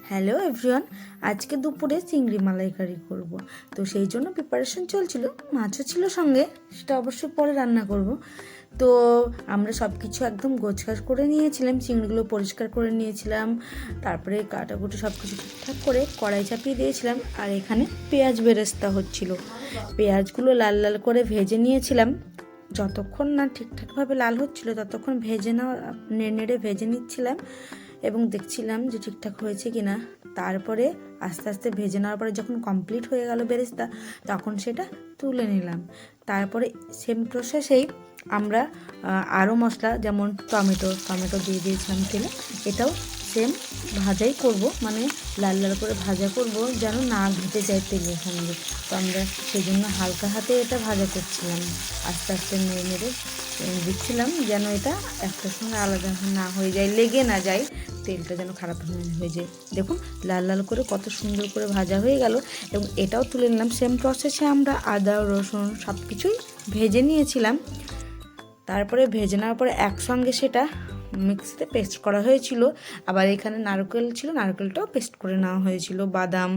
Hello everyone, আজকে দুপুরে চিংড়ি মালাইকারি করব। তো সেই জন্য প্রিপারেশন চলছিল, মাছও ছিল সঙ্গে, সেটা অবশ্যই পরে রান্না করব। তো আমরা সব কিছু একদম গোছগাছ করে নিয়েছিলাম, চিংড়িগুলো পরিষ্কার করে নিয়েছিলাম, তারপরে কাটাকুটি সব কিছু ঠিকঠাক করে কড়াই চাপিয়ে দিয়েছিলাম। আর এখানে পেঁয়াজ বেরেস্তা হচ্ছিল, পেঁয়াজগুলো লাল লাল করে ভেজে নিয়েছিলাম। যতক্ষণ না ঠিকঠাকভাবে লাল হচ্ছিল ততক্ষণ নেড়ে ভেজে নিচ্ছিলাম এবং দেখছিলাম যে ঠিকঠাক হয়েছে কি না। তারপরে আস্তে আস্তে ভেজে নেওয়ার পরে যখন কমপ্লিট হয়ে গেল বেরেস্তা, তখন সেটা তুলে নিলাম। তারপরে সেম প্রসেসেই আমরা আরও মশলা, যেমন টমেটো দিয়ে দিয়েছিলাম তেলে। এটাও সেম ভাজাই করব, মানে লাল লাল করে ভাজা করব, যেন না ঘেটে যায় তেলের সঙ্গে। তো আমরা সেই জন্য হালকা হাতে এটা ভাজা করছিলাম, আস্তে আস্তে নেড়ে দিচ্ছিলাম, যেন এটা একটার সঙ্গে আলাদা না হয়ে যায়, লেগে না যায়, তেলটা যেন খারাপ হয়ে যায়। দেখুন লাল লাল করে কত সুন্দর করে ভাজা হয়ে গেল এবং এটাও তুলে নিলাম। সেম প্রসেসে আমরা আদা রসুন সব কিছুই ভেজে নিয়েছিলাম। তারপরে ভেজে নেওয়ার পরে একসঙ্গে সেটা মিক্সিতে পেস্ট করা হয়েছিল। আবার এখানে নারকেল ছিল, নারকেলটাও পেস্ট করে নেওয়া হয়েছিল, বাদাম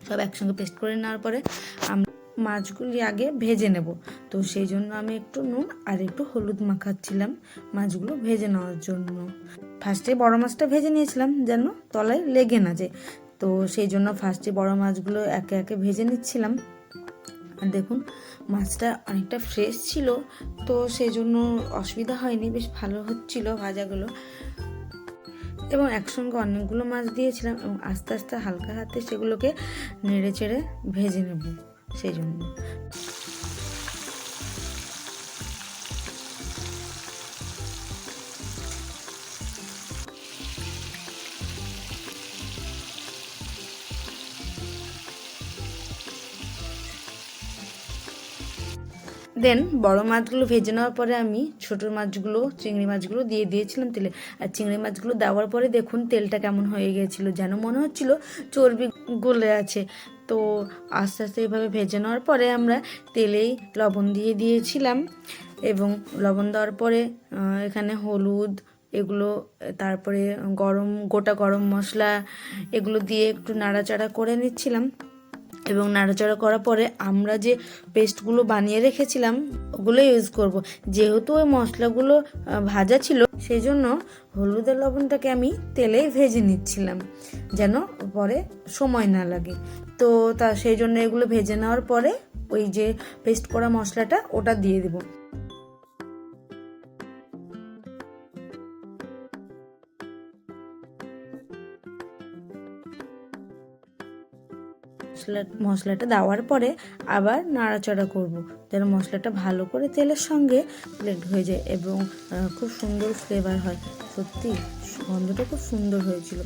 সব একসঙ্গে পেস্ট করে নেওয়ার পরে আমরা মাছগুলি আগে ভেজে নেব। তো সেই জন্য আমি একটু নুন আর একটু হলুদ মাখাচ্ছিলাম মাছগুলো ভেজে নেওয়ার জন্য। ফার্স্টে বড় মাছটা ভেজে নিয়েছিলাম যেন তলায় লেগে না যায়। তো সেই জন্য ফার্স্টে বড় মাছগুলো একে একে ভেজে নিচ্ছিলাম। আর দেখুন মাছটা অনেকটা ফ্রেশ ছিল, তো সেই জন্য অসুবিধা হয়নি, বেশ ভালো হচ্ছিল ভাজাগুলো। এবং একসঙ্গে অনেকগুলো মাছ দিয়েছিলাম এবং আস্তে আস্তে হালকা হাতে সেগুলোকে নেড়ে চেড়ে ভেজে নেব। সেই জন্য দেন বড় মাছগুলো ভেজে নেওয়ার পরে আমি ছোটো মাছগুলো, চিংড়ি মাছগুলো দিয়ে দিয়েছিলাম তেলে। আর চিংড়ি মাছগুলো দেওয়ার পরে দেখুন তেলটা কেমন হয়ে গিয়েছিলো, যেন মনে হচ্ছিল চর্বি গলে আছে। তো আস্তে আস্তে এভাবে ভেজে নেওয়ার পরে আমরা তেলেই লবণ দিয়ে দিয়েছিলাম এবং লবণ দেওয়ার পরে এখানে হলুদ এগুলো, তারপরে গোটা গরম মশলা এগুলো দিয়ে একটু নাড়াচাড়া করে নিচ্ছিলাম। এবং নাড়াচাড়া করার পরে আমরা যে পেস্টগুলো বানিয়ে রেখেছিলাম ওগুলো ইউজ করব। যেহেতু ওই মশলাগুলো ভাজা ছিল, সেই জন্য হলুদের লবণটাকে আমি তেলেই ভেজে নিচ্ছিলাম, যেন পরে সময় না লাগে। তো সেই জন্য এগুলো ভেজে নেওয়ার পরে ওই যে পেস্ট করা মশলাটা ওটা দিয়ে দেবো। মশলাটা দেওয়ার পরে আবার নাড়াচাড়া করব, যেন মশলাটা ভালো করে তেলের সঙ্গে ব্লেন্ড হয়ে যায় এবং খুব সুন্দর ফ্লেভার হয়। সত্যি গন্ধটা খুব সুন্দর হয়েছিল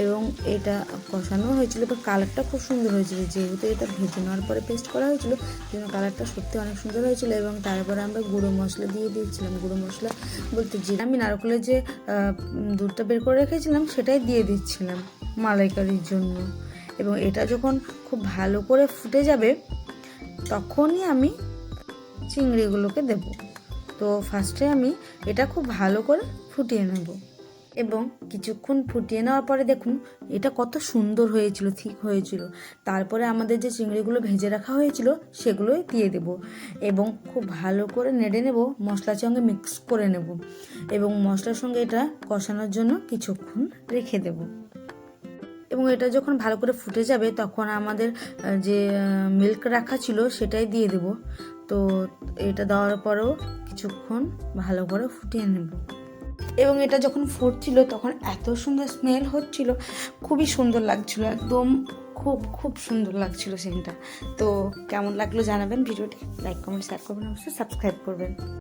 এবং এটা কষানো হয়েছিল, বা কালারটা খুব সুন্দর হয়েছিল, যেহেতু এটা ভেজে নেওয়ার পরে পেস্ট করা হয়েছিল, সেজন্য কালারটা সত্যি অনেক সুন্দর হয়েছিল। এবং তারপরে আমরা গুঁড়ো মশলা দিয়ে দিয়েছিলাম। গুঁড়ো মশলা বলতে যে আমি নারকেলের যে দুধটা বের করে রেখেছিলাম সেটাই দিয়ে দিচ্ছিলাম মালাইকারির জন্য। এবং এটা যখন খুব ভালো করে ফুটে যাবে তখনই আমি চিংড়িগুলোকে দেব। তো ফার্স্টে আমি এটা খুব ভালো করে ফুটিয়ে নেব এবং কিছুক্ষণ ফুটিয়ে নেওয়ার পরে দেখুন এটা কত সুন্দর হয়েছিল, ঠিক হয়েছিল। তারপরে আমাদের যে চিংড়িগুলো ভেজে রাখা হয়েছিল সেগুলোই দিয়ে দেব এবং খুব ভালো করে নেড়ে নেব, মশলার সঙ্গে মিক্স করে নেব এবং মশলার সঙ্গে এটা কষানোর জন্য কিছুক্ষণ রেখে দেব। এবং এটা যখন ভালো করে ফুটে যাবে তখন আমাদের যে মিল্ক রাখা ছিল সেটাই দিয়ে দেব। তো এটা দেওয়ার পরেও কিছুক্ষণ ভালো করে ফুটিয়ে নেব এবং এটা যখন ফুটছিল তখন এত সুন্দর স্মেল হচ্ছিল, খুবই সুন্দর লাগছিল, একদম খুব খুব সুন্দর লাগছিল সেন্টটা। তো কেমন লাগলো জানাবেন, ভিডিওটি লাইক কমেন্ট শেয়ার করবেন, অবশ্যই সাবস্ক্রাইব করবেন।